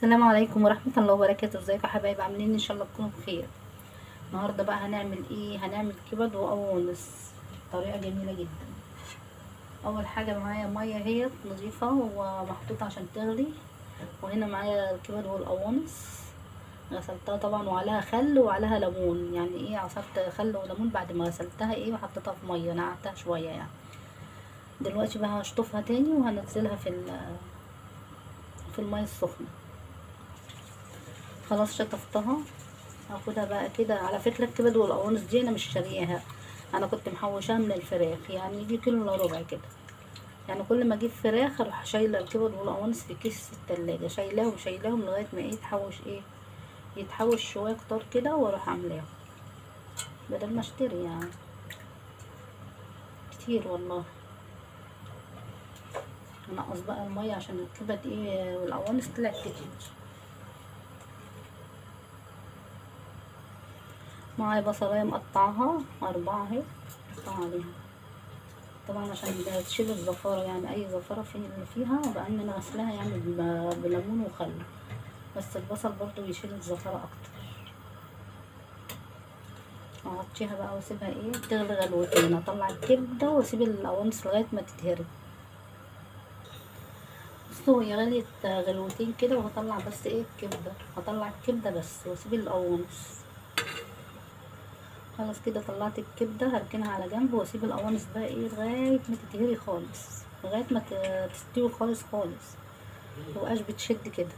السلام عليكم ورحمة الله وبركاته. ازيكم يا حبايب؟ عاملين ان شاء الله تكونوا بخير. النهارده بقى هنعمل ايه؟ هنعمل كبد وقوانص. طريقة جميلة جدا. اول حاجة معايا مية هي نظيفة ومحطوطة عشان تغلي، وهنا معايا الكبد والقوانص غسلتها طبعا، وعليها خل وعليها ليمون. يعني ايه، عصرت خل وليمون بعد ما غسلتها ايه وحطيتها في مية نقعتها شوية يعني. دلوقتي بقى هشطفها تاني وهنزلها في المية السخنة. خلاص شطفتها. هاخدها بقى كده. على فكرة الكبد والقوانص دي انا مش شارياها، انا كنت محوشاها من الفراخ، يعني يجي كيلو الا ربع كده. يعني كل ما اجيب فراخ اروح شايله الكبد والقوانص في كيس في التلاجة، شايلاهم شايلاهم لغايه ما ايه يتحوش شويه كتار كده، واروح عاملاهم بدل ما اشتري يعني كتير والله. انقص بقى الميه عشان الكبد ايه والقوانص طلعت كتير. معايا بصلايه مقطعها 4 اهي، مقطعها عليها طبعا عشان تشيل الزفارة، يعني اي زفارة اللي فيها، وبان انا غسلاها يعني بليمون وخل. بس البصل برضو يشيل الزفارة اكتر. اغطيها بقى واسيبها ايه تغلي غلوتين. اطلع الكبدة واسيب القوانص لغاية ما تتهري. بصوا هي غليت غلوتين كده، وهطلع بس ايه الكبدة، هطلع الكبدة بس واسيب القوانص. خلاص كده طلعت الكبدة، هركنها على جنب واسيب القوانص بقى ايه لغاية ما تتهري خالص، لغاية ما تستوي خالص خالص، متبقاش بتشد كده.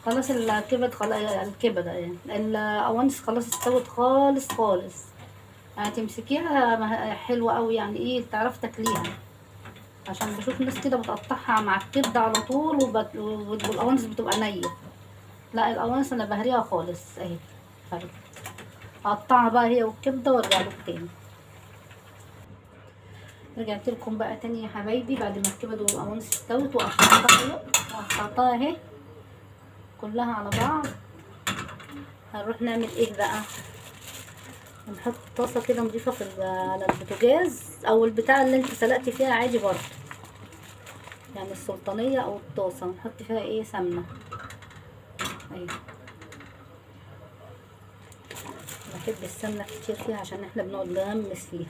خلاص الكبد اهي، القوانص خلاص استوت خالص خالص. هتمسكيها حلوة قوي، يعني ايه تعرف تاكليها. عشان بشوف ناس كده بتقطعها مع الكبدة على طول والقوانص بتبقى نية. لا القوانص انا بهريها خالص اهي. طيب هقطعها بقى هي والكبدة وارجع لكم تاني. رجعت لكم بقى تاني يا حبايبي بعد ما الكبد والقوانص استوت، وقطعتها اهي كلها على بعض. هنروح نعمل ايه بقى؟ هنحط طاسه كده نضيفه على البوتاجاز، او البتاع اللي انت سلقتي فيها عادي برضه، يعني السلطانيه او الطاسه. نحط فيها ايه سمنه اهي. بحب السمنه كتير فيها عشان احنا بنقعد نغمس فيها.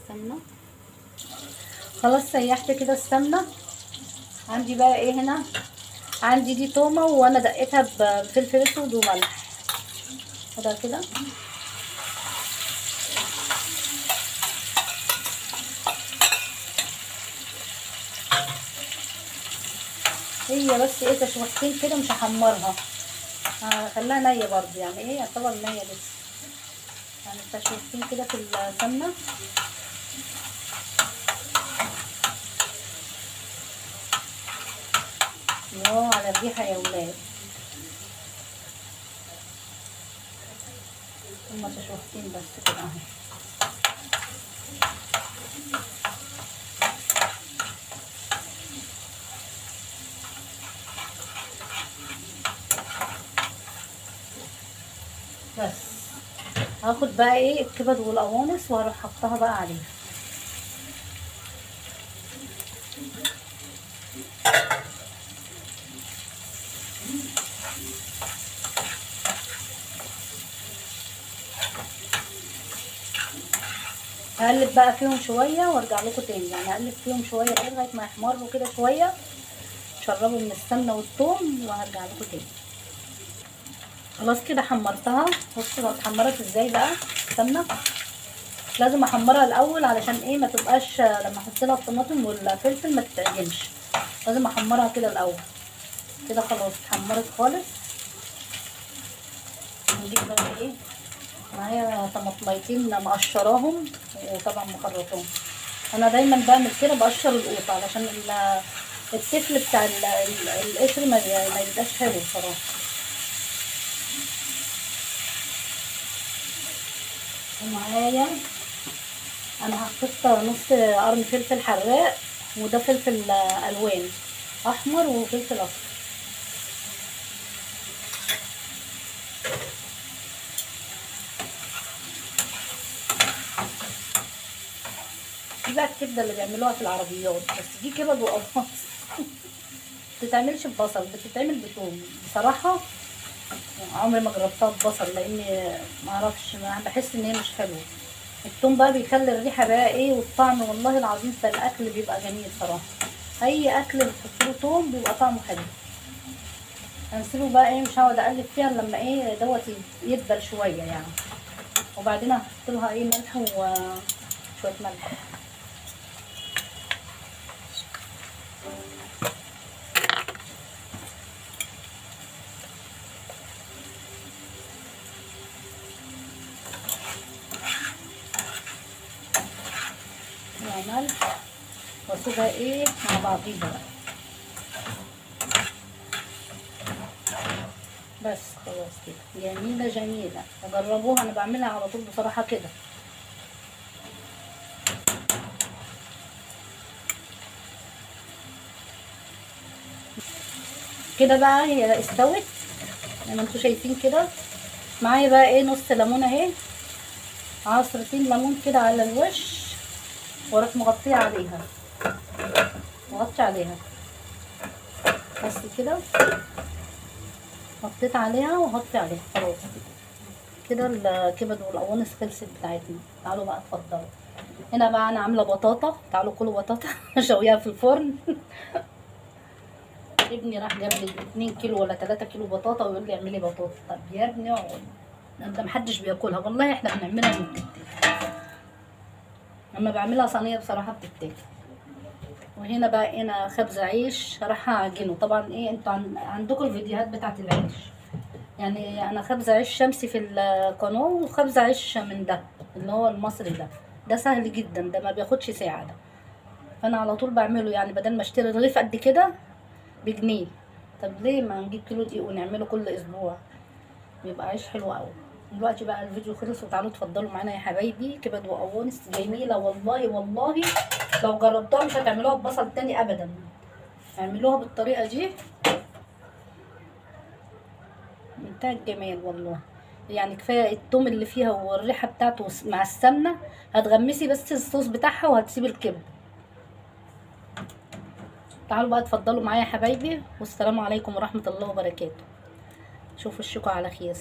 السمنه خلاص سيحت كده السمنه. عندي بقى ايه هنا، عندي دي تومه وانا دقيتها بفلفل اسود وملح. خدها كده. هي بس ايه تشويحتين كده، مش هحمرها، هخليها نيه برضه، يعني ايه يعتبر نيه لسه، يعني تشويحتين كده في السمنه. واو على الريحه يا ولاد. هما تشويحتين بس كده اهو. بس هاخد بقى ايه الكبد والقوانص وهروح حطها بقى عليها. هقلب بقى فيهم شويه وارجع لكم تاني، يعني هقلب فيهم شويه ايه لغايه ما يحمروا كده شويه، يشربوا من السمنه والثوم، وهرجع لكم تاني. خلاص كده حمرتها. بصوا لو اتحمرت ازاي بقى السمنه. لازم احمرها الاول علشان ايه ما تبقاش لما احط لها الطماطم والفلفل ما تتعجنش. لازم احمرها كده الاول. كده خلاص اتحمرت خالص. نجيب بقى ايه، معايا طماطميتين مقشراهم وطبعا مخرطاهم. انا دايما بعمل كده بقشر القوط علشان التفل بتاع القشر ما يبقاش حلو بصراحه. ومعايا انا حطيت نص قرن فلفل حراق، وده فلفل الوان احمر وفلفل اصفر. دي بقى الكبده اللي بيعملوها في العربيات، بس دي كبد وقرص. بتتعملش ببصل، بتتعمل بثوم بصراحه. عمري ما جربتها ببصل لاني ما اعرفش، بحس ان هي مش حلوه. الثوم بقى بيخلي الريحه بقى ايه والطعم، والله العظيم في الاكل بيبقى جميل صراحه. اي اكل بتحط له ثوم بيبقى طعمه حلو. هنسيبه بقى ايه، مش هقعد اقلب فيها لما ايه دوت يدبل شويه يعني. وبعدين هحط لها ايه ملح وشويه ملح. ملح واسيبها ايه مع بعضيها بقى. بس خلاص كده جميله جميله، وجربوها، انا بعملها على طول بصراحه كده. كده بقى هي استوت زي ما انتوا شايفين كده. معايا بقى ايه نص ليمونه اهي، عصرتين ليمون كده على الوش، واروح مغطيه عليها، مغطي عليها بس كده. حطيت عليها وهطفي عليها خلاص كده. الكبد والقوانص خلصت بتاعتنا. تعالوا بقى اتفضلوا. هنا بقى انا عامله بطاطا، تعالوا كلوا بطاطا. شويها في الفرن. ابني راح جاب لي 2 كيلو ولا 3 كيلو بطاطا ويقول لي اعملي بطاطا. طب يا ابني اقعد، ده محدش بياكلها والله، احنا بنعملها من بتتاكل. اما بعملها صينيه بصراحه بتتاكل. وهنا بقى انا خبز عيش راح اعجنه. طبعا ايه انتوا عندكم الفيديوهات بتاعت العيش، يعني انا خبز عيش شمسي في القناه، وخبز عيش من ده اللي هو المصري ده سهل جدا، ده ما بياخدش ساعه ده. فانا على طول بعمله، يعني بدل ما اشتري رغيف قد كده بجنيه، طب ليه ما نجيب كيلو دقيق ونعمله كل اسبوع، بيبقى عيش حلو قوي. دلوقتي بقى الفيديو خلص، وتعالوا اتفضلوا معانا يا حبايبي. كبد وقوانص جميله والله والله، لو جربتوها مش هتعملوها ببصل تاني ابدا، اعملوها بالطريقه دي منتهى الجمال والله. يعني كفايه التوم اللي فيها والريحه بتاعته مع السمنه، هتغمسي بس الصوص بتاعها وهتسيبي الكبد. تعالوا بقى اتفضلوا معايا يا حبايبي، والسلام عليكم ورحمه الله وبركاته. شوفوا الشكوى على خير.